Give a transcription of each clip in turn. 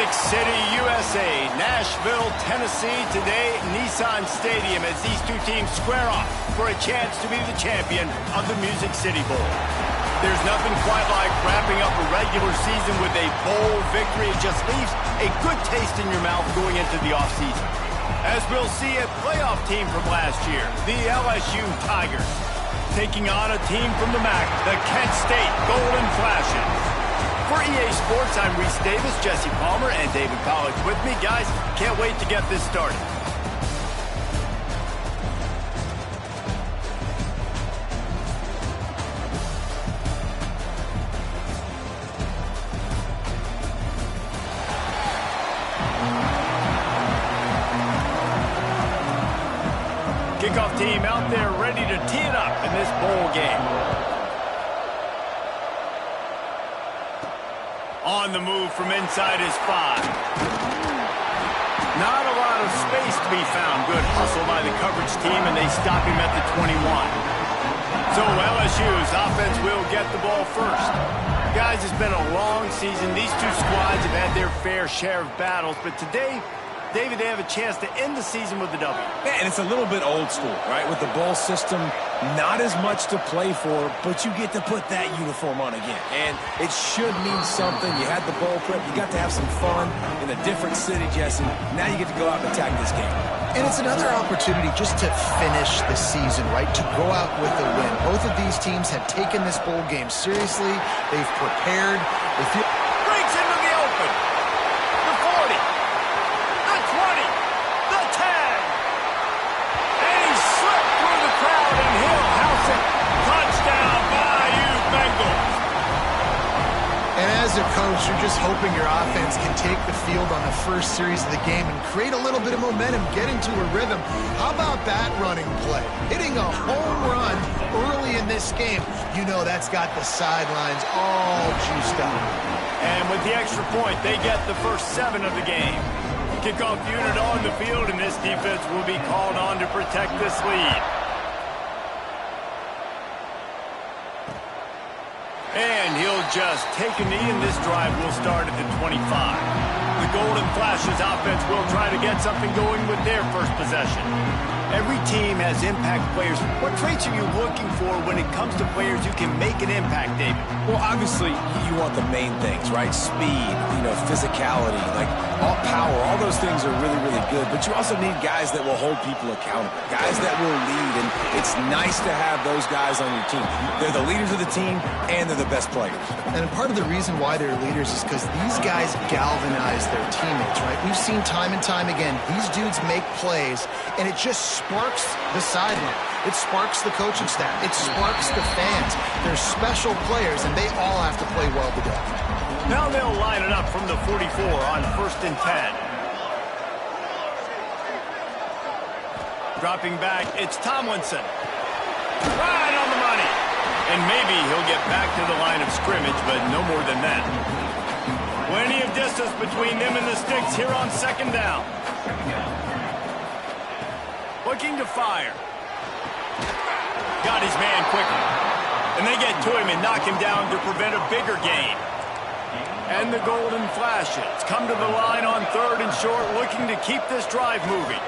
Music City, USA, Nashville, Tennessee. Today, Nissan Stadium as these two teams square off for a chance to be the champion of the Music City Bowl. There's nothing quite like wrapping up a regular season with a bowl victory. It just leaves a good taste in your mouth going into the offseason. As we'll see a playoff team from last year, the LSU Tigers, taking on a team from the MAC, the Kent State Golden Flashes. For EA Sports, I'm Reese Davis, Jesse Palmer, and David Pollack with me. Guys, can't wait to get this started. Kickoff team out there ready to tee it up in this bowl game. On the move from inside his 5. Not a lot of space to be found. Good hustle by the coverage team, and they stop him at the 21. So LSU's offense will get the ball first. Guys, it's been a long season. These two squads have had their fair share of battles, but today, David, they have a chance to end the season with a W. Yeah, and it's a little bit old school, right? With the bowl system, not as much to play for, but you get to put that uniform on again. And it should mean something. You had the bowl prep. You got to have some fun in a different city, Jesse. Now you get to go out and attack this game. And it's another opportunity just to finish the season, right? To go out with a win. Both of these teams have taken this bowl game seriously. They've prepared. Breaks into the open. The 40. The 20. The 10. And he slipped through the crowd, and he'll house it. Touchdown, Bayou Bengals. And as a coach, you're just hoping your offense can take the field on the first series of the game and create a little bit of momentum, get into a rhythm. How about that running play? Hitting a home run early in this game. You know that's got the sidelines all juiced up. And with the extra point, they get the first 7 of the game. Kickoff unit on the field, and this defense will be called on to protect this lead. And he'll just take a knee, and this drive will start at the 25. The Golden Flashes offense will try to get something going with their first possession. Every team has impact players. What traits are you looking for when it comes to players who can make an impact, David? Well, obviously, you want the main things, right? Speed, physicality, like all power. All those things are really, really good. But you also need guys that will hold people accountable, guys that will lead. And it's nice to have those guys on your team. They're the leaders of the team, and they're the best players. And part of the reason why they're leaders is because these guys galvanize their teammates, right? We've seen time and time again, these dudes make plays, and it just sparks the sideline. It sparks the coaching staff. It sparks the fans. They're special players, and they all have to play well today. Now they'll line it up from the 44 on 1st and 10. Dropping back, it's Tomlinson. Right on the money. And maybe he'll get back to the line of scrimmage, but no more than that. Plenty of distance between them and the sticks here on 2nd down. Looking to fire. Got his man quickly. And they get to him and knock him down to prevent a bigger gain. And the Golden Flashes come to the line on 3rd and short, looking to keep this drive moving.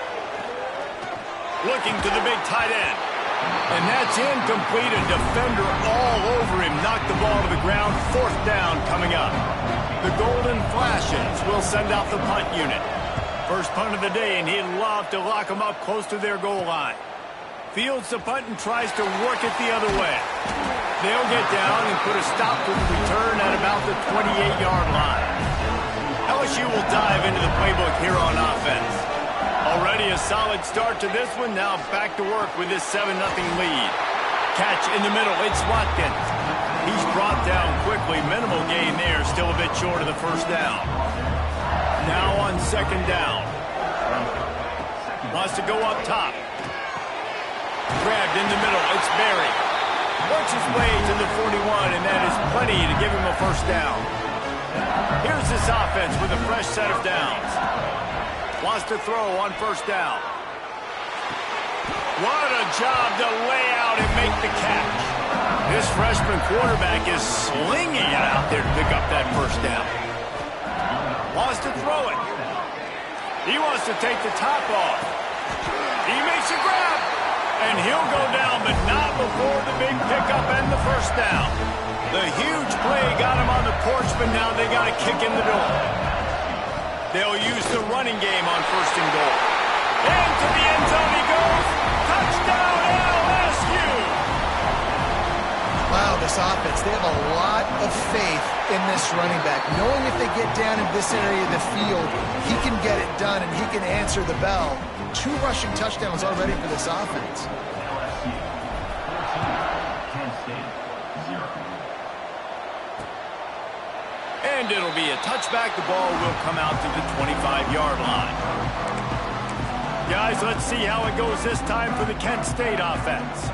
Looking to the big tight end. And that's incomplete. A defender all over him. Knocked the ball to the ground. 4th down coming up. The Golden Flashes will send out the punt unit. First punt of the day, and he'd love to lock them up close to their goal line. Fields the punt and tries to work it the other way. They'll get down and put a stop to the return at about the 28-yard line. LSU will dive into the playbook here on offense. Already a solid start to this one. Now back to work with this 7-0 lead. Catch in the middle. It's Watkins. He's brought down quickly. Minimal gain there. Still a bit short of the first down. Now on 2nd down. Wants to go up top. Grabbed in the middle. It's Berry. Works his way to the 41, and that is plenty to give him a first down. Here's this offense with a fresh set of downs. Wants to throw on 1st down. What a job to lay out and make the catch. This freshman quarterback is slinging it out there to pick up that first down. Wants to throw it. He wants to take the top off. He makes a grab. And he'll go down, but not before the big pickup and the first down. The huge play got him on the porch, but now they got to kick in the door. They'll use the running game on 1st and goal. Into the end zone he goes. Touchdown, LSU! Wow, this offense, they have a lot of faith in this running back. Knowing if they get down in this area of the field, he can get it done and he can answer the bell. 2 rushing touchdowns already for this offense. And it'll be a touchback. The ball will come out to the 25-yard line. Guys, let's see how it goes this time for the Kent State offense.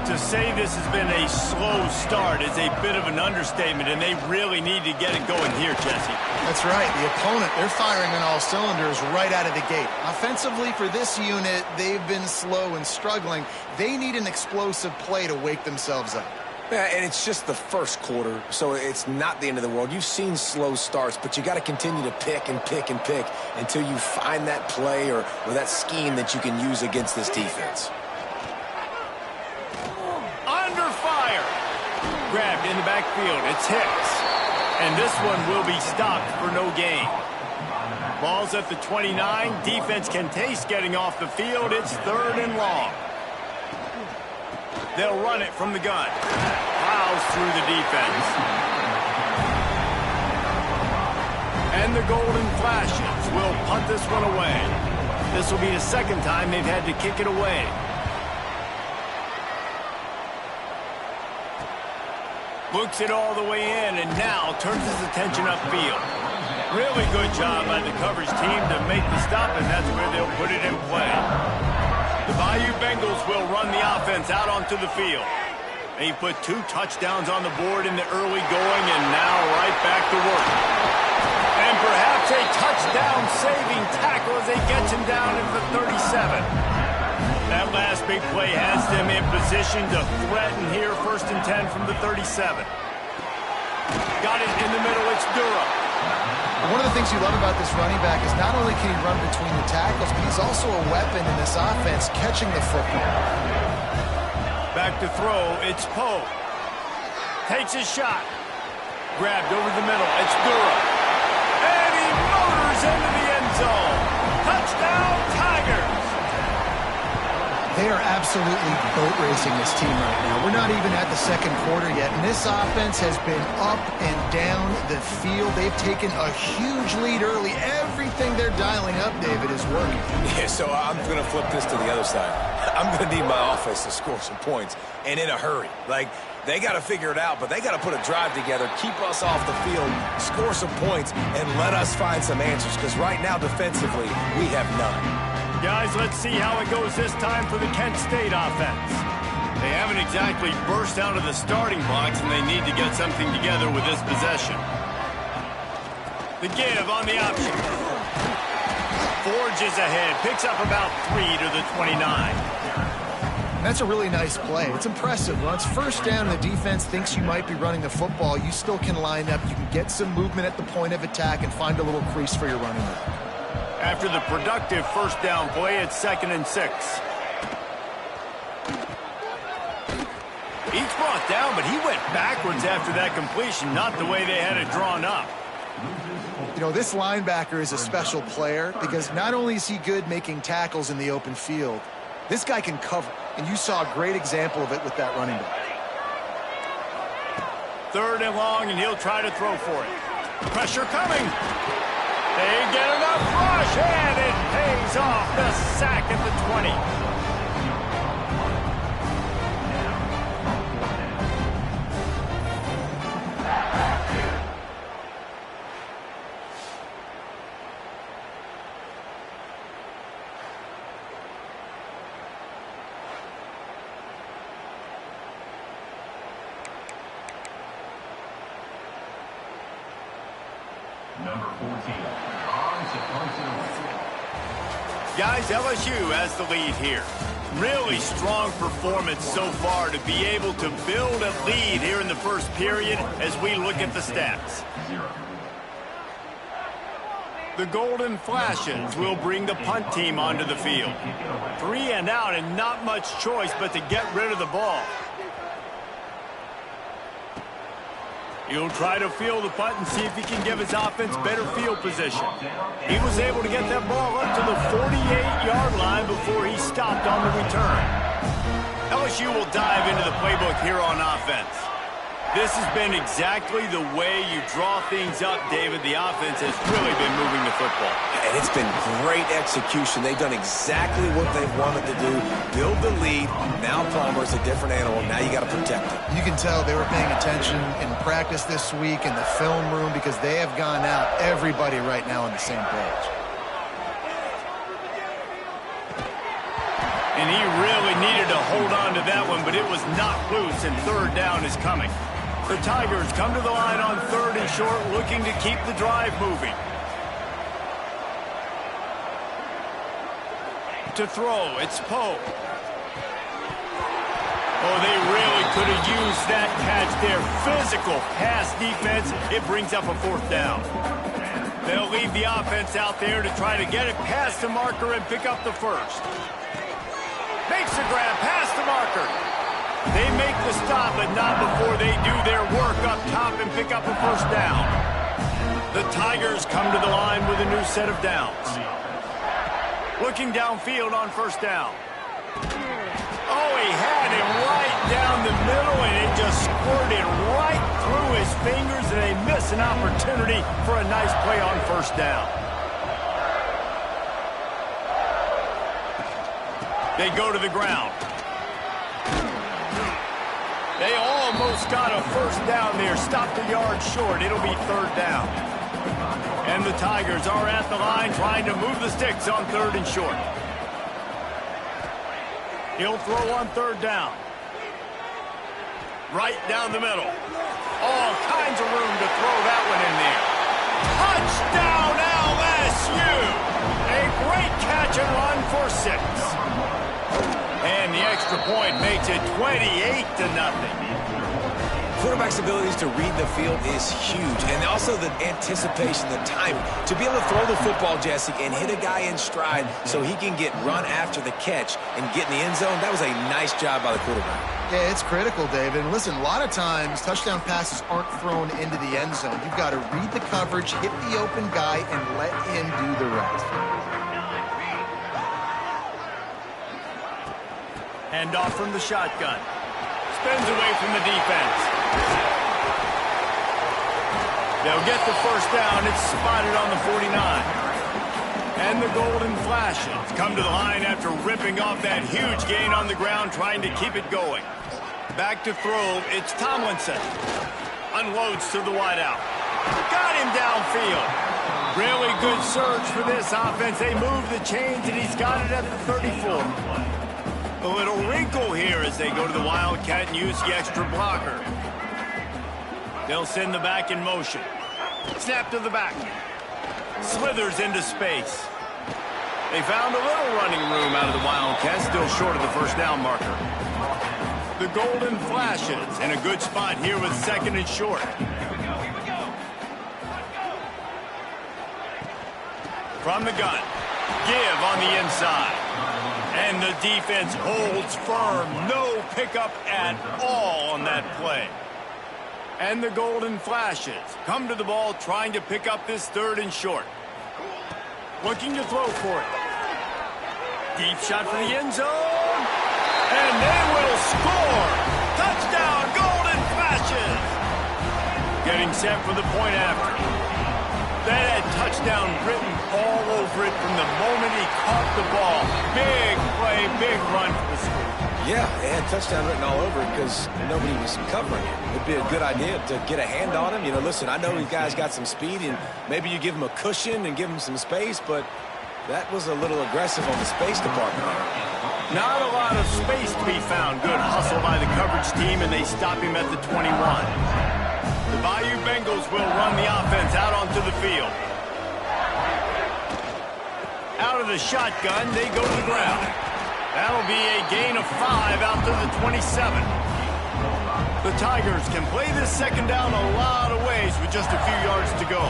To say this has been a slow start is a bit of an understatement, and they really need to get it going here, Jesse. That's right. The opponent, they're firing on all cylinders right out of the gate. Offensively, for this unit, they've been slow and struggling. They need an explosive play to wake themselves up. Yeah, and it's just the first quarter, so it's not the end of the world. You've seen slow starts, but you got to continue to pick and pick and pick until you find that play or that scheme that you can use against this defense. Under fire. Grabbed in the backfield. It's Hicks. And this one will be stopped for no gain. Ball's at the 29. Defense can taste getting off the field. It's 3rd and long. They'll run it from the gun. Plows through the defense. And the Golden Flashes will punt this one away. This will be the 2nd time they've had to kick it away. Looks it all the way in and now turns his attention upfield. Really good job by the coverage team to make the stop, and that's where they'll put it in play. The Bayou Bengals will run the offense out onto the field. They put 2 touchdowns on the board in the early going and now right back to work. And perhaps a touchdown-saving tackle as they get him down at the 37. That last big play has them in position to threaten here 1st and 10 from the 37. Got it in the middle, it's Durham. One of the things you love about this running back is not only can he run between the tackles, but he's also a weapon in this offense catching the football. Back to throw, it's Poe. Takes his shot. Grabbed over the middle, it's Durham. And he motors into the end zone. Touchdown, Tigers! They are absolutely boat racing this team right now. We're not even at the 2nd quarter yet, and this offense has been up and down the field. They've taken a huge lead early. Everything they're dialing up, David, is working. Yeah, so I'm going to flip this to the other side. I'm going to need my offense to score some points, and in a hurry. Like, they got to figure it out, but they got to put a drive together, keep us off the field, score some points, and let us find some answers, because right now, defensively, we have none. Guys, let's see how it goes this time for the Kent State offense. They haven't exactly burst out of the starting blocks, and they need to get something together with this possession. The give on the option. Forges ahead, picks up about 3 to the 29. That's a really nice play. It's impressive. When it's 1st down and the defense thinks you might be running the football, you still can line up. You can get some movement at the point of attack and find a little crease for your running back. After the productive 1st down play, it's 2nd and 6. He's brought down, but he went backwards after that completion, not the way they had it drawn up. You know, this linebacker is a special player because not only is he good making tackles in the open field, this guy can cover, and you saw a great example of it with that running back. 3rd and long, and he'll try to throw for it. Pressure coming. They get enough rush, and it pays off. The sack at the 20. Number 14. Guys, LSU has the lead here. Really strong performance so far to be able to build a lead here in the 1st period as we look at the stats. The Golden Flashes will bring the punt team onto the field. 3 and out and not much choice but to get rid of the ball. He'll try to field the punt and see if he can give his offense better field position. He was able to get that ball up to the 48-yard line before he stopped on the return. LSU will dive into the playbook here on offense. This has been exactly the way you draw things up, David. The offense has really been moving the football. And it's been great execution. They've done exactly what they've wanted to do. Build the lead. Now Palmer's a different animal. Now you got to protect him. You can tell they were paying attention in practice this week in the film room because they have gone out, everybody right now on the same page. And he really needed to hold on to that one, but it was not loose, and third down is coming. The Tigers come to the line on 3rd and short, looking to keep the drive moving. To throw, it's Poe. Oh, they really could have used that catch there. Physical pass defense. It brings up a 4th down. They'll leave the offense out there to try to get it past the marker and pick up the first. Makes the grab past the marker. They make the stop, but not before they do their work up top and pick up a 1st down. The Tigers come to the line with a new set of downs. Looking downfield on 1st down. Oh, he had it right down the middle, and it just squirted right through his fingers, and they miss an opportunity for a nice play on 1st down. They go to the ground. They almost got a 1st down there. Stopped a yard short. It'll be 3rd down. And the Tigers are at the line trying to move the sticks on 3rd and short. He'll throw on 3rd down. Right down the middle. All kinds of room to throw that one in there. Touchdown LSU! A great catch and run for 6. And the extra point makes it 28-0. Quarterback's abilities to read the field is huge. And also the anticipation, the timing. To be able to throw the football, Jesse, and hit a guy in stride so he can get run after the catch and get in the end zone, that was a nice job by the quarterback. Yeah, it's critical, David. And listen, a lot of times touchdown passes aren't thrown into the end zone. You've got to read the coverage, hit the open guy, and let him do the rest. Hand off from the shotgun. Spins away from the defense. They'll get the 1st down. It's spotted on the 49. And the Golden Flashes come to the line after ripping off that huge gain on the ground, trying to keep it going. Back to throw. It's Tomlinson. Unloads to the wideout. Got him downfield. Really good surge for this offense. They move the chains, and he's got it at the 34. A little wrinkle here as they go to the Wildcat and use the extra blocker. They'll send the back in motion. Snap to the back. Slithers into space. They found a little running room out of the Wildcats, still short of the 1st down marker. The Golden Flashes in a good spot here with 2nd and short. From the gun. Give on the inside. And the defense holds firm. No pickup at all on that play. And the Golden Flashes come to the ball trying to pick up this 3rd and short. Looking to throw for it. Deep shot for the end zone. And they will score. Touchdown, Golden Flashes. Getting set for the point after. That had touchdown written all over it from the moment he caught the ball. Big play, big run for the school. Yeah, they had touchdown written all over it because nobody was covering it. It'd be a good idea to get a hand on him. You know, listen, I know these guys got some speed, and maybe you give him a cushion and give him some space, but that was a little aggressive on the space department. Not a lot of space to be found. Good hustle by the coverage team, and they stop him at the 21. The Bayou Bengals will run the offense out onto the field. Out of the shotgun, they go to the ground. That'll be a gain of 5 out to the 27. The Tigers can play this 2nd down a lot of ways with just a few yards to go.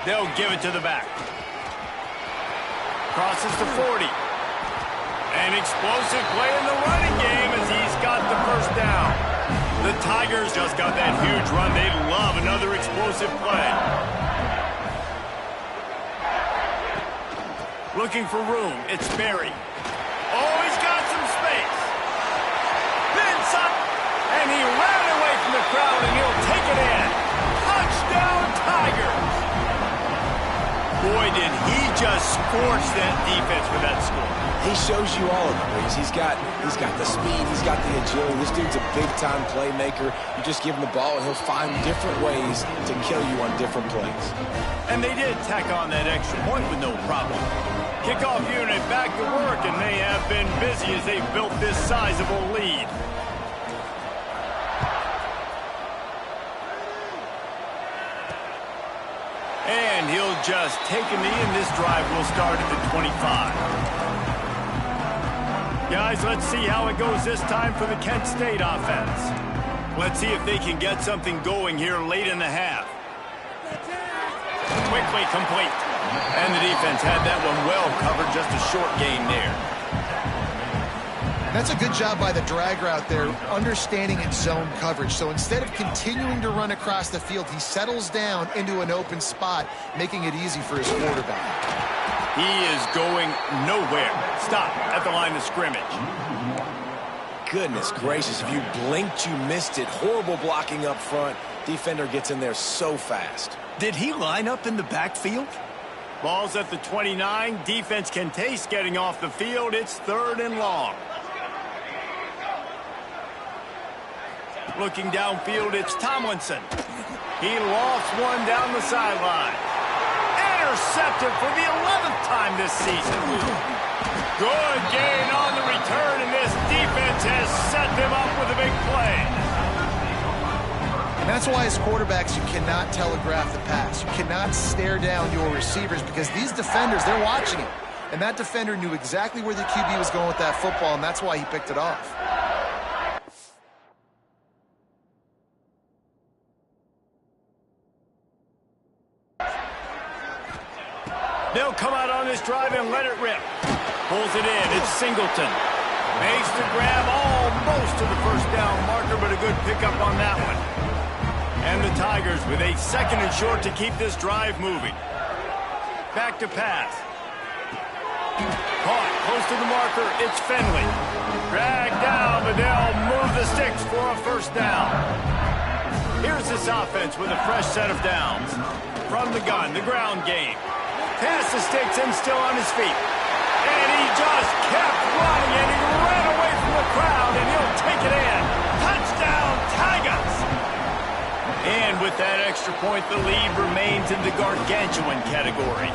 They'll give it to the back. Crosses to 40. An explosive play in the running game as he's got the first down. The Tigers just got that huge run. They'd love another explosive play. Looking for room. It's Berry. Oh, he's got some space. Pins up, and he ran away from the crowd, and he'll take it in. Touchdown, Tigers. Boy, did he just scorch that defense with that score. He shows you all of it, Reese. He's got the speed, he's got the agility. This dude's a big-time playmaker. You just give him the ball, and he'll find different ways to kill you on different plays. And they did tack on that extra point with no problem. Kickoff unit back to work, and they have been busy as they've built this sizable lead. And he'll just take a knee, and this drive will start at the 25. Guys, let's see how it goes this time for the Kent State offense. Let's see if they can get something going here late in the half. Quickly complete. And the defense had that one well covered, just a short gain there. That's a good job by the drag route there, understanding its zone coverage. So instead of continuing to run across the field, he settles down into an open spot, making it easy for his quarterback. He is going nowhere. Stop at the line of scrimmage. Goodness gracious, if you blinked, you missed it. Horrible blocking up front. Defender gets in there so fast. Did he line up in the backfield? Ball's at the 29. Defense can taste getting off the field. It's 3rd and long. Looking downfield, it's Tomlinson. He lost one down the sideline. Intercepted for the 11th time this season. Good gain on the return, and this defense has set them up with a big play. And that's why as quarterbacks, you cannot telegraph the pass. You cannot stare down your receivers because these defenders, they're watching it. And that defender knew exactly where the QB was going with that football, and that's why he picked it off. They'll come out on this drive and let it rip. Pulls it in. It's Singleton. Makes the grab almost to the first down marker, but a good pickup on that one. And the Tigers with a 2nd and short to keep this drive moving. Back to pass. Caught close to the marker. It's Finley. Dragged down, but they'll move the sticks for a first down. Here's this offense with a fresh set of downs. From the gun, the ground game. Past the sticks and still on his feet. And he just kept running, and he ran away from the crowd, and he'll take it in. Touchdown, Tigers! And with that extra point, the lead remains in the gargantuan category.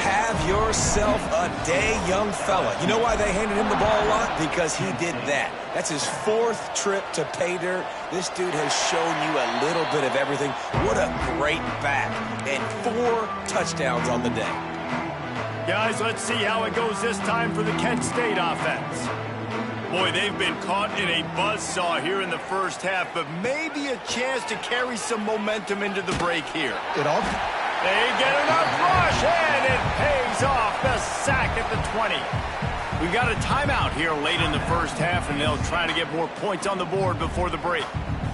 Have yourself a day, young fella. You know why they handed him the ball a lot? Because he did that. That's his 4th trip to pay dirt. This dude has shown you a little bit of everything. What a great back. And 4 touchdowns on the day. Guys, let's see how it goes this time for the Kent State offense. Boy, they've been caught in a buzzsaw here in the first half, but maybe a chance to carry some momentum into the break here. They get enough rush, and it pays off. The sack at the 20. We've got a timeout here late in the first half, and they'll try to get more points on the board before the break.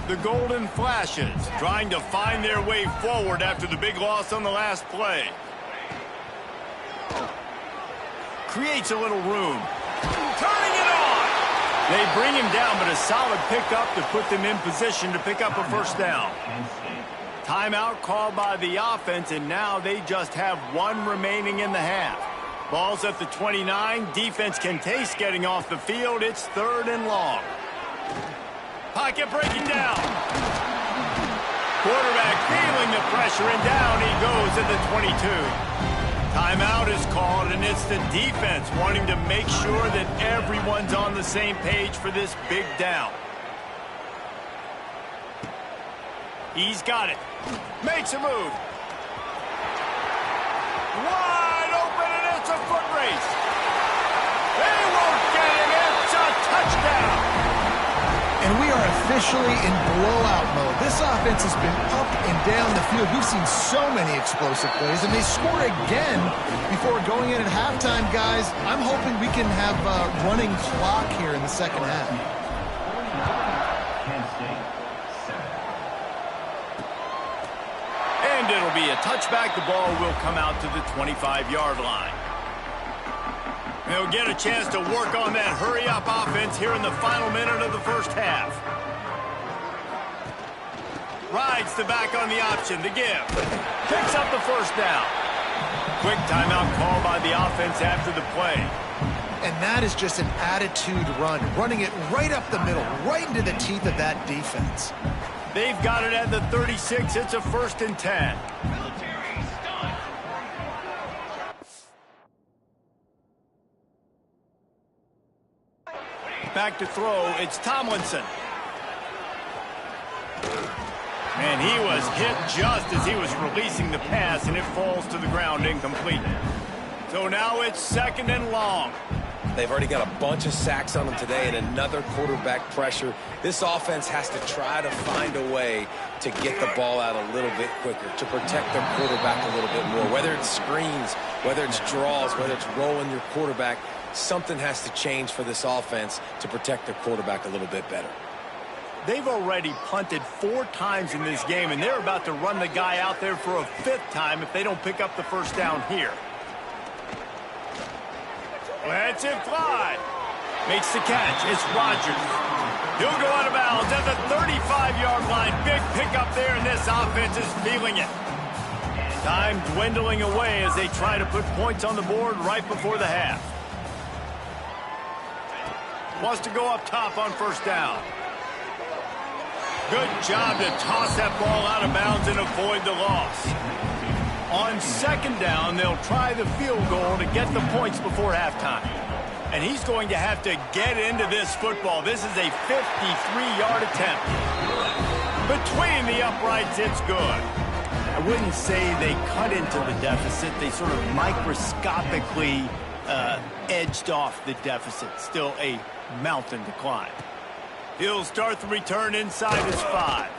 The Golden Flashes trying to find their way forward after the big loss on the last play. Creates a little room. Turning it on. They bring him down, but a solid pickup to put them in position to pick up a first down. Timeout called by the offense, and now they just have 1 remaining in the half. Ball's at the 29. Defense can taste getting off the field. It's 3rd and long. Pocket breaking down. Quarterback feeling the pressure, and down he goes at the 22. Timeout is called, and it's the defense wanting to make sure that everyone's on the same page for this big down. He's got it. Makes a move. Wide open, and it's a foot race. They won't get it. It's a touchdown. And we are officially in blowout mode. This offense has been up and down the field. We've seen so many explosive plays, and they score again before going in at halftime, guys. I'm hoping we can have a running clock here in the second half. And it'll be a touchback. The ball will come out to the 25-yard line. They'll get a chance to work on that hurry-up offense here in the final minute of the first half. Rides the back on the option to give. Picks up the first down. Quick timeout call by the offense after the play. And that is just an attitude run, running it right up the middle, right into the teeth of that defense. They've got it at the 36. It's a 1st and 10. Back to throw, it's Tomlinson. And he was hit just as he was releasing the pass, and it falls to the ground incomplete. So now it's 2nd and long. They've already got a bunch of sacks on them today and another quarterback pressure. This offense has to try to find a way to get the ball out a little bit quicker, to protect their quarterback a little bit more. Whether it's screens, whether it's draws, whether it's rolling your quarterback, something has to change for this offense to protect their quarterback a little bit better. They've already punted 4 times in this game, and they're about to run the guy out there for a 5th time if they don't pick up the first down here. Lets it fly. Makes the catch. It's Rodgers. He'll go out of bounds at the 35-yard line. Big pickup there, and this offense is feeling it. Time dwindling away as they try to put points on the board right before the half. Wants to go up top on first down. Good job to toss that ball out of bounds and avoid the loss. On 2nd down, they'll try the field goal to get the points before halftime. And he's going to have to get into this football. This is a 53-yard attempt. Between the uprights, it's good. I wouldn't say they cut into the deficit. They sort of microscopically edged off the deficit. Still a mountain to climb. He'll start the return inside his 5.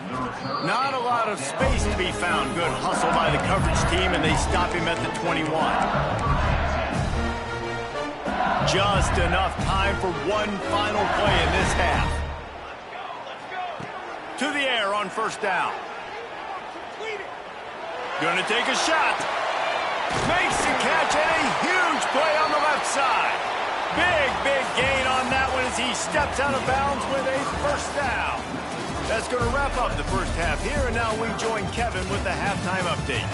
Not a lot of space to be found. Good hustle by the coverage team, and they stop him at the 21. Just enough time for one final play in this half. To the air on first down. Gonna take a shot. Makes the catch, and a huge play on the left side. Big gain on that one as he steps out of bounds with a first down. That's going to wrap up the first half here, and now we join Kevin with the halftime update.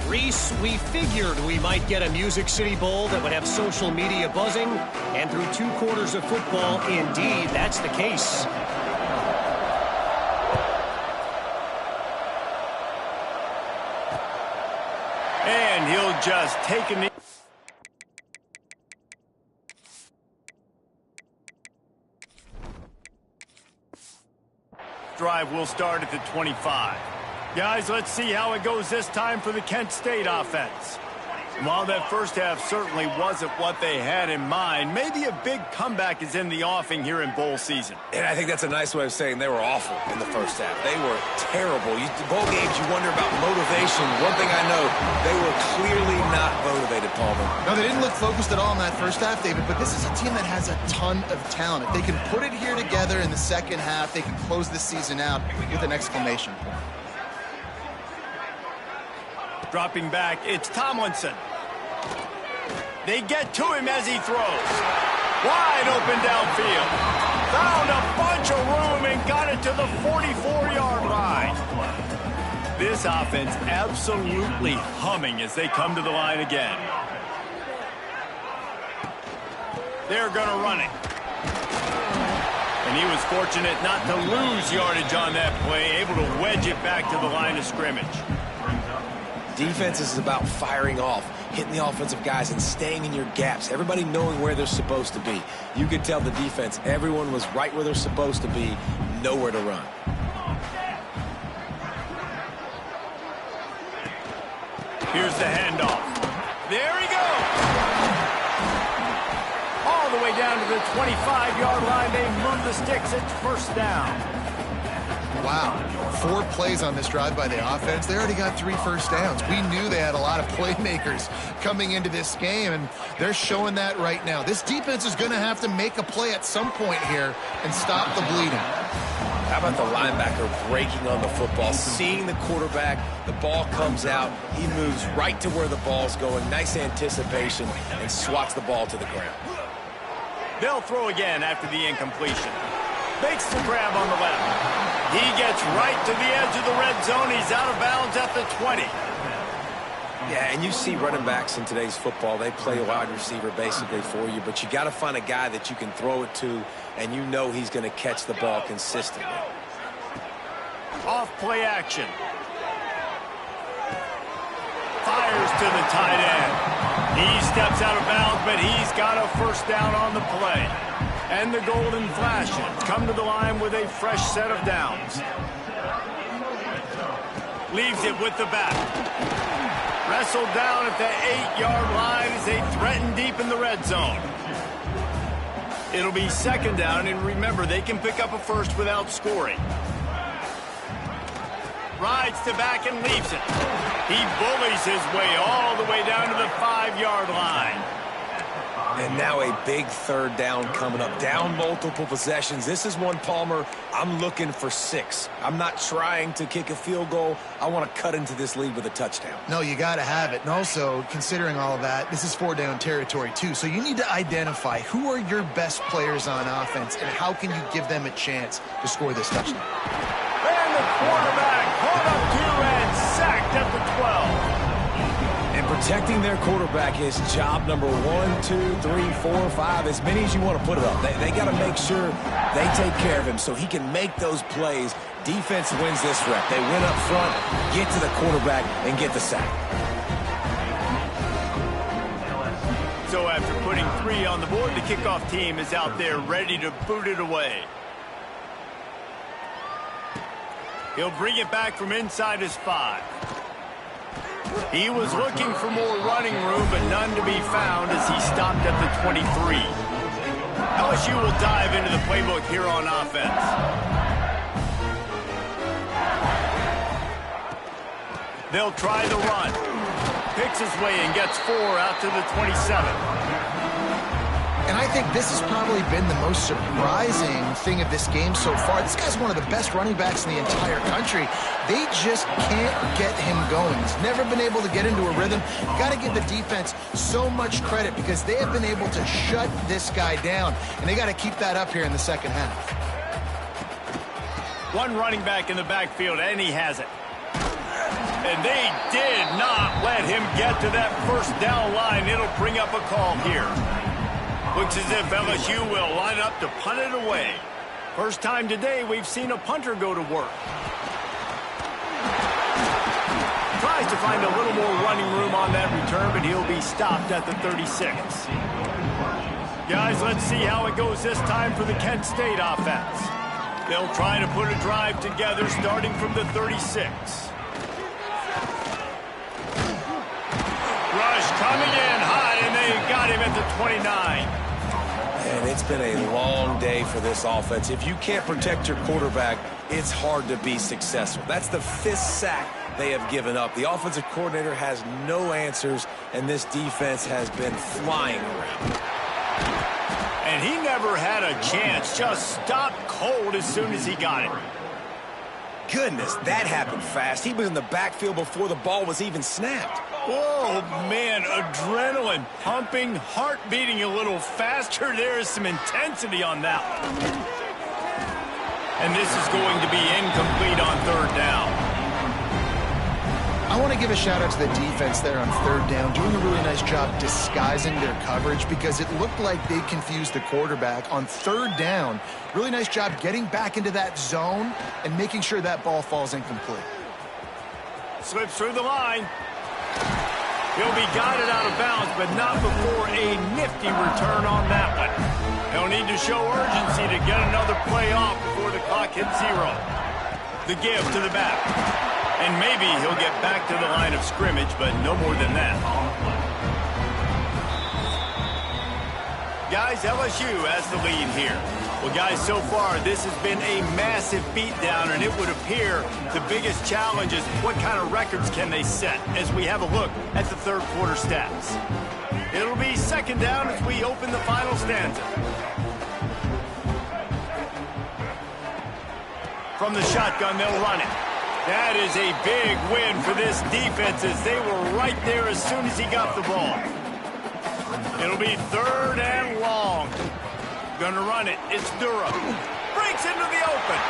Reese, we figured we might get a Music City Bowl that would have social media buzzing, and through 2 quarters of football, indeed, that's the case. And he'll just take a knee. Drive will start at the 25. Guys, let's see how it goes this time for the Kent State offense. While that first half certainly wasn't what they had in mind, maybe a big comeback is in the offing here in bowl season. And I think that's a nice way of saying they were awful in the first half. They were terrible. Bowl games, you wonder about motivation. One thing I know, they were clearly not motivated, Palmer. No, they didn't look focused at all in that first half, David, but this is a team that has a ton of talent. If they can put it here together in the second half, they can close this season out with an exclamation point. Dropping back, it's Tomlinson. They get to him as he throws. Wide open downfield. Found a bunch of room and got it to the 44-yard line. This offense absolutely humming as they come to the line again. They're going to run it. And he was fortunate not to lose yardage on that play, able to wedge it back to the line of scrimmage. Defense is about firing off, hitting the offensive guys and staying in your gaps. Everybody knowing where they're supposed to be. You could tell the defense, everyone was right where they're supposed to be, nowhere to run. Here's the handoff. There he goes. All the way down to the 25-yard line. They move the sticks. It's first down. Wow, 4 plays on this drive by the offense. They already got 3 first downs. We knew they had a lot of playmakers coming into this game, and they're showing that right now. This defense is going to have to make a play at some point here and stop the bleeding. How about the linebacker breaking on the football, seeing the quarterback, the ball comes out, he moves right to where the ball's going, nice anticipation, and swats the ball to the ground. They'll throw again after the incompletion. Makes the grab on the left. He gets right to the edge of the red zone. He's out of bounds at the 20. Yeah, and you see running backs in today's football, they play a wide receiver basically for you, but you got to find a guy that you can throw it to, and you know he's going to catch the ball consistently. Off play action. Fires to the tight end. He steps out of bounds, but he's got a first down on the play. And the Golden Flashes come to the line with a fresh set of downs. Leaves it with the back. Wrestled down at the 8-yard line as they threaten deep in the red zone. It'll be second down, and remember, they can pick up a first without scoring. Rides to back and leaves it. He bullies his way all the way down to the 5-yard line. And now a big third down coming up. Down multiple possessions. This is one, Palmer, I'm looking for 6. I'm not trying to kick a field goal. I want to cut into this lead with a touchdown. No, you got to have it. And also, considering all of that, this is 4-down territory too. So you need to identify who are your best players on offense and how can you give them a chance to score this touchdown. And the quarterback caught up to and sacked at the 12. And protecting their quarterback is job number 1, 2, 3, 4, 5, as many as you want to put it up. They got to make sure they take care of him so he can make those plays. Defense wins this rep. They win up front, get to the quarterback, and get the sack. So after putting 3 on the board, the kickoff team is out there ready to boot it away. He'll bring it back from inside his 5. He was looking for more running room, but none to be found as he stopped at the 23. LSU will dive into the playbook here on offense. They'll try the run. Picks his way and gets 4 out to the 27. And I think this has probably been the most surprising thing of this game so far. This guy's one of the best running backs in the entire country. They just can't get him going. He's never been able to get into a rhythm. Got to give the defense so much credit because they have been able to shut this guy down. And they got to keep that up here in the second half. One running back in the backfield, and he has it. And they did not let him get to that first down line. It'll bring up a call here. Looks as if LSU will line up to punt it away. First time today we've seen a punter go to work. Tries to find a little more running room on that return, but he'll be stopped at the 36. Guys, let's see how it goes this time for the Kent State offense. They'll try to put a drive together starting from the 36. Rush coming in hot, and they got him at the 29. And it's been a long day for this offense. If you can't protect your quarterback, it's hard to be successful. That's the 5th sack they have given up. The offensive coordinator has no answers, and this defense has been flying around. And he never had a chance. Just stopped cold as soon as he got it. Goodness, that happened fast. He was in the backfield before the ball was even snapped. Oh, man, adrenaline pumping, heart beating a little faster. There is some intensity on that one. And this is going to be incomplete on 3rd down. I want to give a shout out to the defense there on 3rd down, doing a really nice job disguising their coverage because it looked like they confused the quarterback on 3rd down. Really nice job getting back into that zone and making sure that ball falls incomplete. Slips through the line. He'll be guided out of bounds, but not before a nifty return on that one. He'll need to show urgency to get another play off before the clock hits 0. The give to the back. And maybe he'll get back to the line of scrimmage, but no more than that. guys, LSU has the lead here. Well, guys, so far, this has been a massive beatdown, and it would appear the biggest challenge is what kind of records can they set as we have a look at the third quarter stats. It'll be second down as we open the final stanza. From the shotgun, they'll run it. That is a big win for this defense as they were right there as soon as he got the ball. It'll be third and long. Gonna run it. It's Durham. Breaks into the open.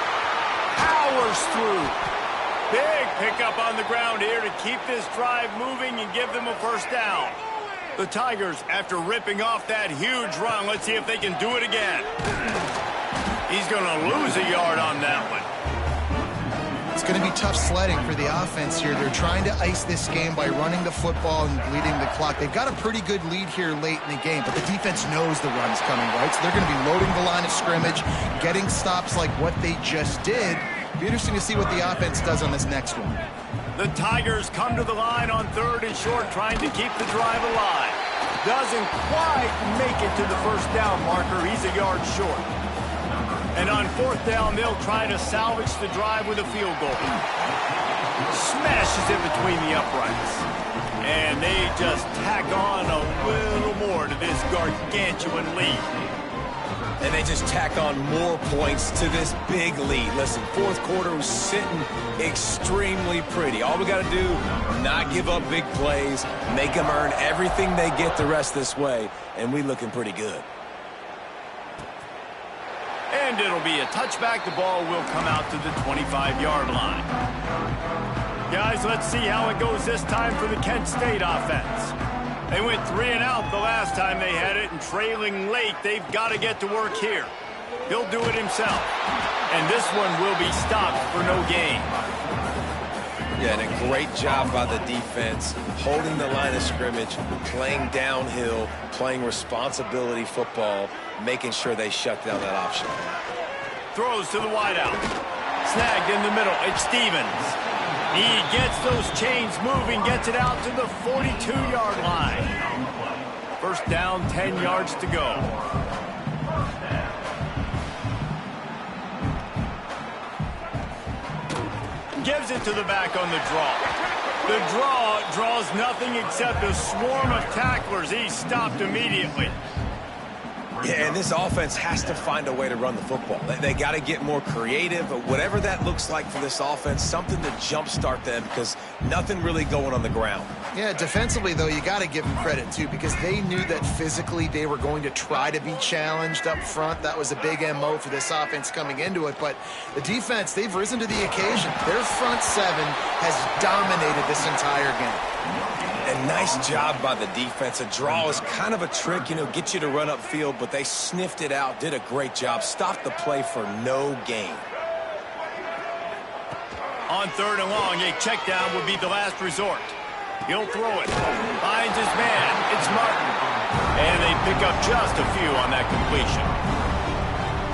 Powers through. Big pickup on the ground here to keep this drive moving and give them a first down. The Tigers, after ripping off that huge run, let's see if they can do it again. He's gonna lose a yard on that one. It's going to be tough sledding for the offense here. They're trying to ice this game by running the football and bleeding the clock. They've got a pretty good lead here late in the game, but the defense knows the run's coming, right? So they're going to be loading the line of scrimmage, getting stops like what they just did. It'll be interesting to see what the offense does on this next one. The Tigers come to the line on third and short, trying to keep the drive alive. Doesn't quite make it to the first down marker. He's a yard short. And on fourth down, they'll try to salvage the drive with a field goal. Smashes it between the uprights. And they just tack on a little more to this gargantuan lead. And they just tack on more points to this big lead. Listen, fourth quarter was sitting extremely pretty. All we got to do, not give up big plays, make them earn everything they get the rest this way, and we looking pretty good. And it'll be a touchback. The ball will come out to the 25-yard line. Guys, let's see how it goes this time for the Kent State offense. They went 3 and out the last time they had it, and trailing late, they've got to get to work here. He'll do it himself. And this one will be stopped for no gain. Yeah, and a great job by the defense, holding the line of scrimmage, playing downhill, playing responsibility football, making sure they shut down that option. Throws to the wideout. Snagged in the middle. It's Stevens. He gets those chains moving, gets it out to the 42-yard line. First down, 10 yards to go. Gives it to the back on the draw. The draw draws nothing except a swarm of tacklers. He's stopped immediately. Yeah, and this offense has to find a way to run the football. They got to get more creative, but whatever that looks like for this offense, something to jumpstart them because nothing really going on the ground. Yeah, defensively, though, you got to give them credit, too, because they knew that physically they were going to try to be challenged up front. That was a big MO for this offense coming into it. But the defense, they've risen to the occasion. Their front seven has dominated this entire game. And nice job by the defense. A draw is kind of a trick, get you to run upfield, but they sniffed it out, did a great job, stopped the play for no gain. On third and long, a check down would be the last resort. He'll throw it. Finds his man. It's Martin. And they pick up just a few on that completion.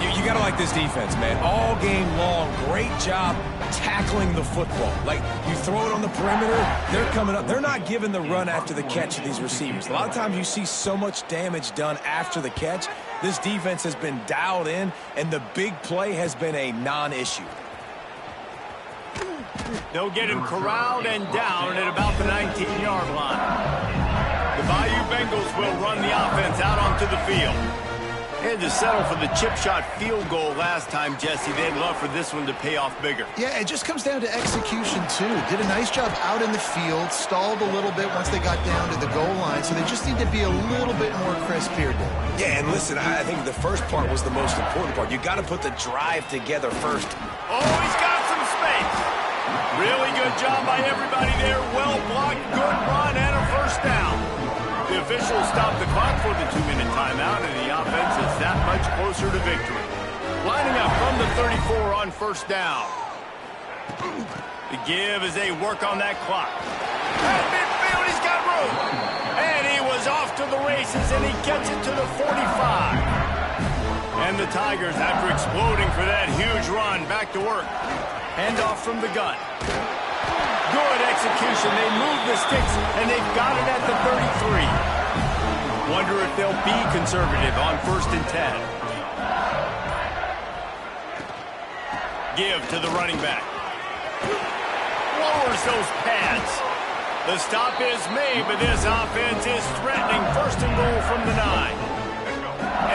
You got to like this defense, man. All game long, great job tackling the football. Like, you throw it on the perimeter, they're coming up. They're not giving the run after the catch to these receivers. A lot of times you see so much damage done after the catch. This defense has been dialed in, and the big play has been a non-issue. They'll get him corralled and down at about the 19-yard line. The Bayou Bengals will run the offense out onto the field. Had to settle for the chip shot field goal last time, Jesse. They'd love for this one to pay off bigger. Yeah, it just comes down to execution, too. Did a nice job out in the field, stalled a little bit once they got down to the goal line, so they just need to be a little bit more crisp here, Dave. Yeah, and listen, I think the first part was the most important part. You got to put the drive together first. Oh, he's got some space. Really good job by everybody there. Well blocked, good run, and a first down. The officials stopped the clock for the 2-minute timeout, and the offense is that much closer to victory. Lining up from the 34 on first down. The give as they work on that clock. At midfield, he's got room. And he was off to the races, and he gets it to the 45. And the Tigers, after exploding for that huge run, back to work. Handoff from the gun. Good execution. They move the sticks, and they've got it at the 33. Wonder if they'll be conservative on 1st and 10. Give to the running back. Lowers those pads. The stop is made, but this offense is threatening 1st and goal from the 9.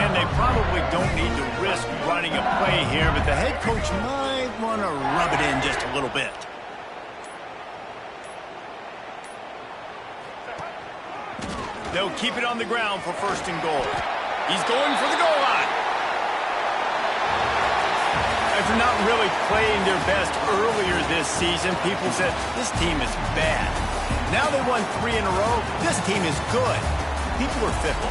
And they probably don't need to risk running a play here, but the head coach might want to rub it in just a little bit. They'll keep it on the ground for 1st and goal. He's going for the goal line. After not really playing their best earlier this season, people said, this team is bad. Now they won 3 in a row. This team is good. People are fickle.